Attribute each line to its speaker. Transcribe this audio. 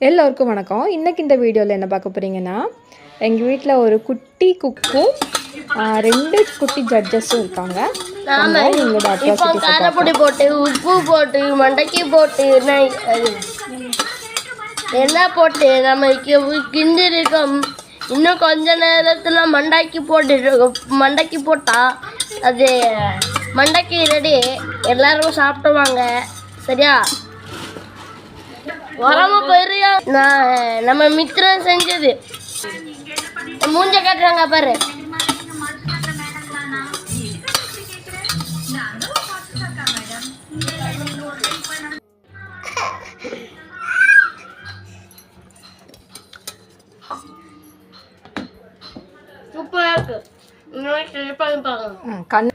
Speaker 1: எல்லோருக்கும் வணக்கம். இன்றைக்கி இந்த வீடியோவில் என்ன பார்க்க போகிறீங்கன்னா, எங்கள் வீட்டில் ஒரு குட்டி குக்கும் 2 குட்டி ஜட்ஜஸும் இருக்காங்க.
Speaker 2: இப்போ காரப்பொடி போட்டு உப்பு போட்டு மண்டைக்கு போட்டு என்ன போட்டு நம்ம கிண்டிருக்கோம். இன்னும் கொஞ்ச நேரத்தில் மண்டைக்கு போட்டால் அது மண்டைக்கு ரெடி. எல்லாரும் சாப்பிடுவாங்க. சரியா? வரம பெரியா நம்ம மித்திரம் செஞ்சது மூஞ்ச காட்டுறாங்க பாரு. சூப்பரா இருக்கு.
Speaker 1: கண்